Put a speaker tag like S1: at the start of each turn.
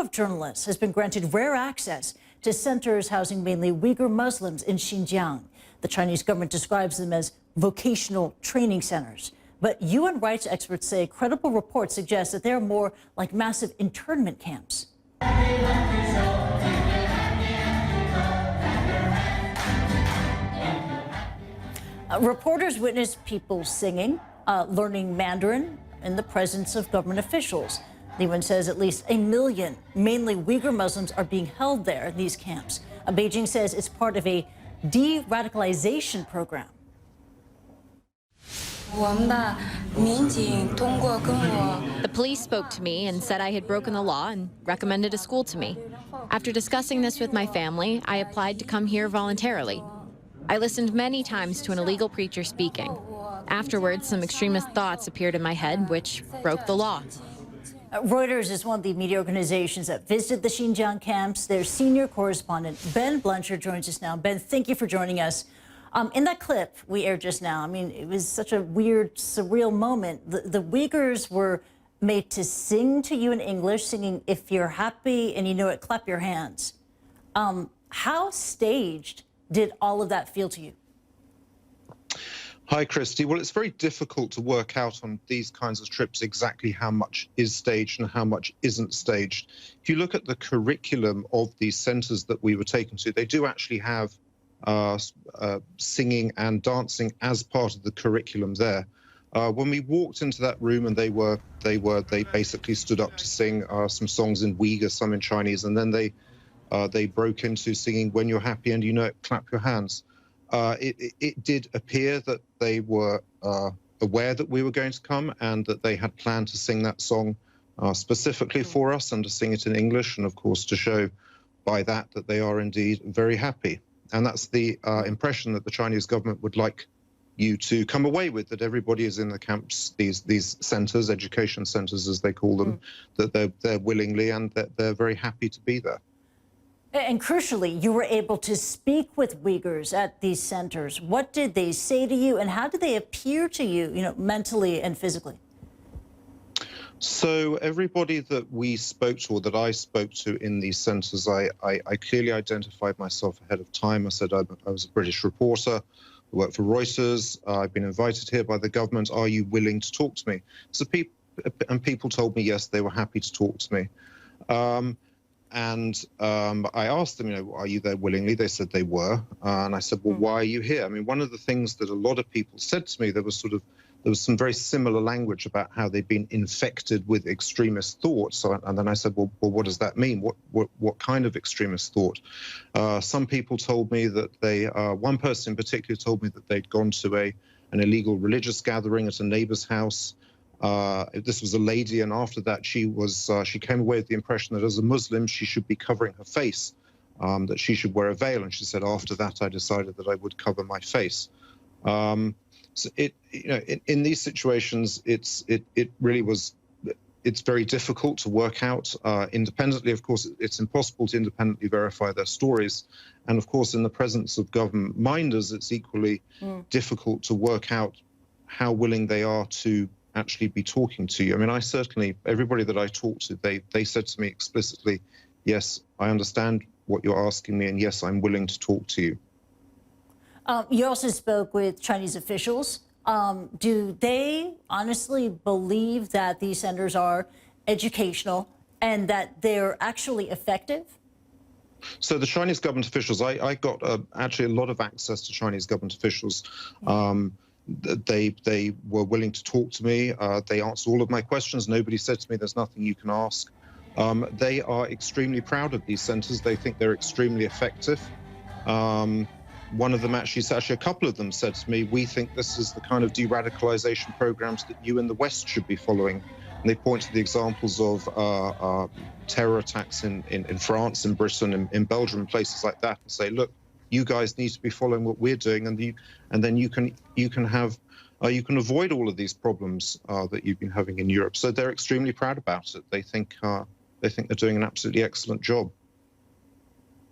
S1: of journalists has been granted rare access to centers housing mainly Uyghur Muslims in Xinjiang. The Chinese government describes them as vocational training centers. But UN rights experts say credible reports suggest that they're more like massive internment camps. Reporters witnessed people singing, learning Mandarin in the presence of government officials. The UN says at least 1 million, mainly Uyghur Muslims, are being held there in these camps. Beijing says it's part of a de-radicalization program.
S2: The police spoke to me and said I had broken the law and recommended a school to me. After discussing this with my family, I applied to come here voluntarily. I listened many times to an illegal preacher speaking. Afterwards, some extremist thoughts appeared in my head, which broke the law.
S1: Reuters is one of the media organizations that visited the Xinjiang camps. Their senior correspondent, Ben Blanchard, joins us now. Ben, thank you for joining us. In that clip we aired just now, I mean, it was such a weird, surreal moment. The Uyghurs were made to sing to you in English, singing, "If you're happy and you know it, clap your hands." How staged did all of that feel to you?
S3: Hi, Kristie. Well, it's very difficult to work out on these kinds of trips exactly how much is staged and how much isn't staged. If you look at the curriculum of these centres that we were taken to, they do actually have singing and dancing as part of the curriculum there. When we walked into that room, and they basically stood up to sing some songs in Uyghur, some in Chinese, and then they broke into singing "When You're Happy and You Know It, Clap Your Hands." It did appear that they were aware that we were going to come and that they had planned to sing that song specifically for us and to sing it in English, and of course to show by that that they are indeed very happy. And that's the impression that the Chinese government would like you to come away with, that everybody is in the camps, these centres, education centres as they call them, that they're willingly and that they're very happy to be there.
S1: And crucially, you were able to speak with Uyghurs at these centers. What did they say to you, and how did they appear to you, mentally and physically?
S3: So everybody that we spoke to, or that I spoke to in these centres, I clearly identified myself ahead of time. I said I was a British reporter, I work for Reuters, I've been invited here by the government, are you willing to talk to me? So people told me yes, they were happy to talk to me. I asked them, are you there willingly? They said they were. And I said, well, why are you here? I mean, one of the things that a lot of people said to me, there was some very similar language about how they'd been infected with extremist thoughts. And then I said, well, what does that mean? What kind of extremist thought? Some people told me that one person in particular told me that they'd gone to an illegal religious gathering at a neighbor's house. This was a lady, and after that she came away with the impression that as a Muslim she should be covering her face, that she should wear a veil, and she said after that I decided that I would cover my face. So in these situations it's very difficult to work out independently. Of course, it's impossible to independently verify their stories, and of course in the presence of government minders it's equally difficult to work out how willing they are to actually be talking to you. I mean, everybody that I talked to, they said to me explicitly, yes, I understand what you're asking me, and yes, I'm willing to talk to you.
S1: You also spoke with Chinese officials. Do they honestly believe that these centers are educational and that they're actually effective?
S3: So the Chinese government officials, I got actually a lot of access to Chinese government officials. They were willing to talk to me. They answered all of my questions. Nobody said to me, there's nothing you can ask. They are extremely proud of these centres. They think they're extremely effective. One of them actually, a couple of them said to me, we think this is the kind of de-radicalisation programs that you in the West should be following. And they point to the examples of terror attacks in France, in Britain, in Belgium, and places like that, and say, look, you guys need to be following what we're doing, and then you can avoid all of these problems that you've been having in Europe. So they're extremely proud about it. They think they're doing an absolutely excellent job.